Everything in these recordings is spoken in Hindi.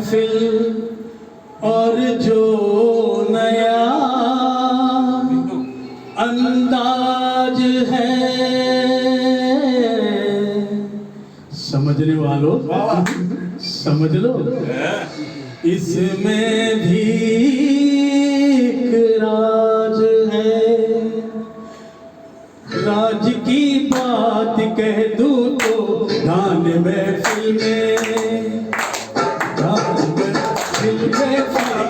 महफिल और जो नया अंदाज है, समझने वालों समझ लो, इसमें भी एक राज है। राज की बात कह दूं तो गान महफिल में फिर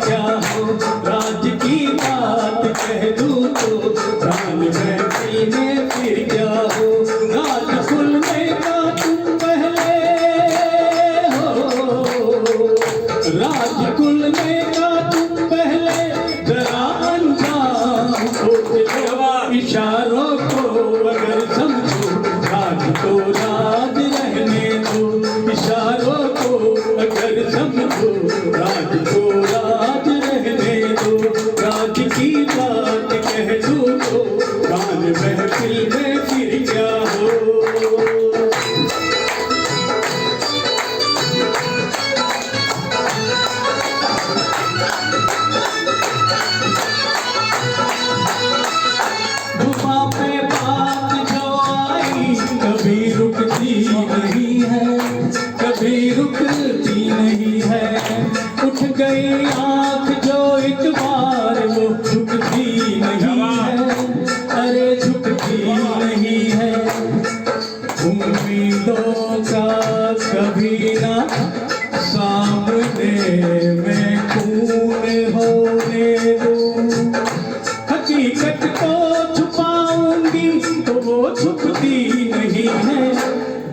क्या हो। राज की बात कह दूं तो गान महफिल में फिर क्या हो। राज खुलने का तुम पहले हो, राज खुलने का तुम पहले जरा अंजाम हो। इशारों को अगर समझो राज तो राज रहने दो। इशारों को अगर समझो राज तो राज रहने दो। राज की बात कह दूं तो गान महफिल में फिर क्या हो। कभी रुकती नहीं है, कभी रुकती नहीं है। उठ गई आँख जो एक बार वो झुकती नहीं है, अरे झुकती नहीं है। उम्मीदों का कभी ना सामने में खून होने दूं। हकीकत को छुपाऊंगी तो वो छुपती नहीं है।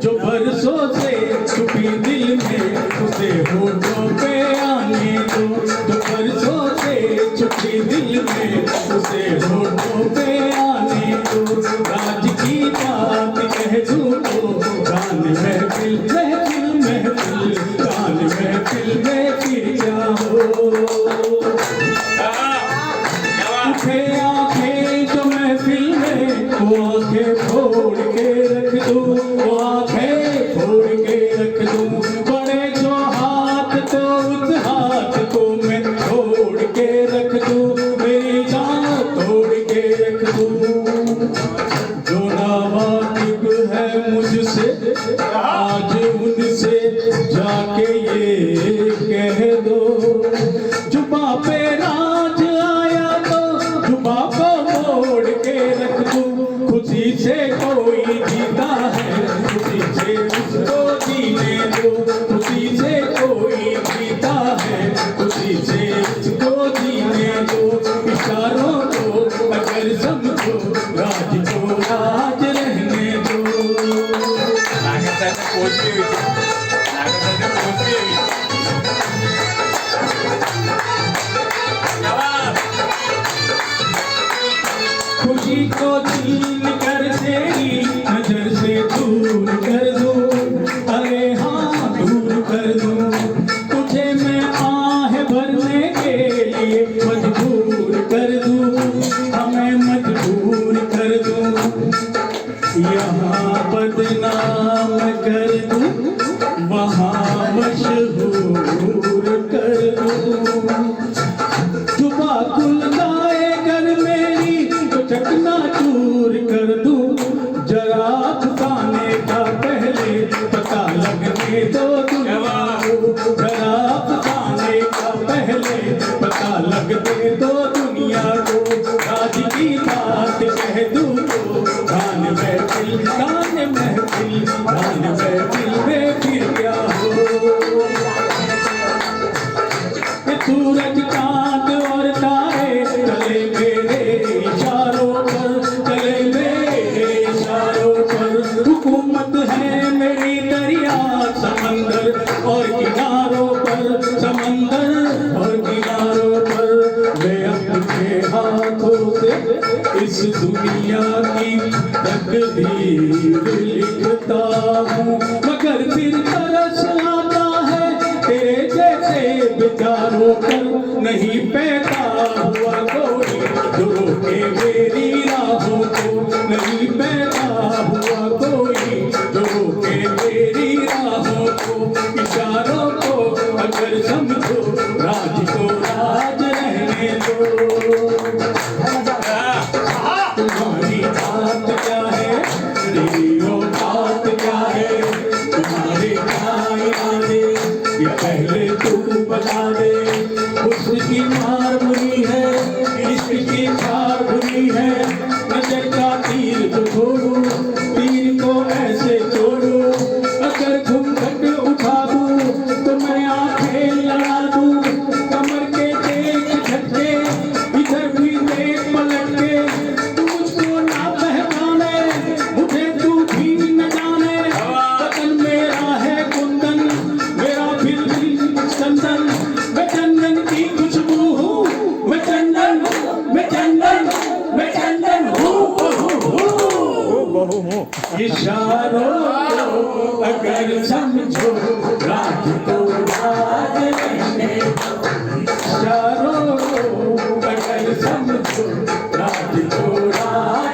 जो बरसों से छुपी दिल में उसे होठों पे आने दो। जो बरसों से छुपी दिल में उसे होठों पे आने दो। राज की बात कह दूं तो गान महफिल महफिल महफिल, गान महफिल में फिर क्या हो। उठे आंखें जो महफिल में वो आंखें फोड़ के रख दूं, वो आंखें फोड़ के रख दूं। बड़े जो हाथ तो उस हाथ को मैं तोड़ के रख दूं, मेरी जान तोड़ के रख दूं। जो नावाकिब है मुझसे आज उनसे जाके ये कह दो। जुबा पे राज आया तो जुबा को मोड़ के रख दूं। खुशी से कोई जीता है, खुशी से उसको जीने दो। खुशी से कोई जीता है, खुशी से उसको जीने दो। इशारों को अगर समझो राज को राज रहने दो। खुशी को छीन कर तेरी नजर से दूर कर दूं, अरे हाँ दूर कर दूं। तुझे मैं आह भरने के लिए मजबूर कर दूं, हमें मजबूर कर दूं। यहाँ बदनाम कर दूं, वहाँ मशहूर कर दूं। जुबा खुल जाए घर मेरी तो चकना चूर कर दूं। जरा फसाने का पहले पता लगने दो दुनिया को। जरा फसाने का पहले पता लगने दो दुनिया को। राज की बात कह दूं तो गान महफिल गान महफिल गान महफिल में फिर क्या हो। सूरज चांद और तारे चले मेरे इशारों पर, चले मेरे इशारों पर। हुकूमत है मेरी दरिया समंदर और किनारों पर, समंदर और किनारों पर। मैं अपने हाथों से इस दुनिया की तकदीर लिखता हूँ। मगर फिर तरस आता है तेरे जैसे विचारों पर। नहीं पैदा हुआ कोई जो रोके मेरी राहों को। नहीं पैदा हुआ कोई जो रोके मेरी राहों को। इशारों को अगर समझो राज को राज रहने दो। तुम्हारी बात क्या है, तेरी औकात क्या है, तुम्हारे क्या इरादे ये पहले तू बता दे। उसकी मार बुरी है, इसकी मार बुरी है, नजर का तीर तो छोड़ो, तीर को ऐसे तोड़ो। अगर घूंघट उठा दूं तो मैं आंखें लड़ा दूं, कमर के देख झटके इधर भी देख पलट के। तू मुझको ना पहचाने, मुझे तू भी न जाने। बदन मेरा है कुंदन, मेरा फिर भी चंदन। मैं चंदन की खुशबू हूँ, मैं चंदन, मैं चंदन, मैं चंदन हूँ। इशारों को अगर समझो राज तो राज रहने दो। इशारों को अगर समझो राज तो राज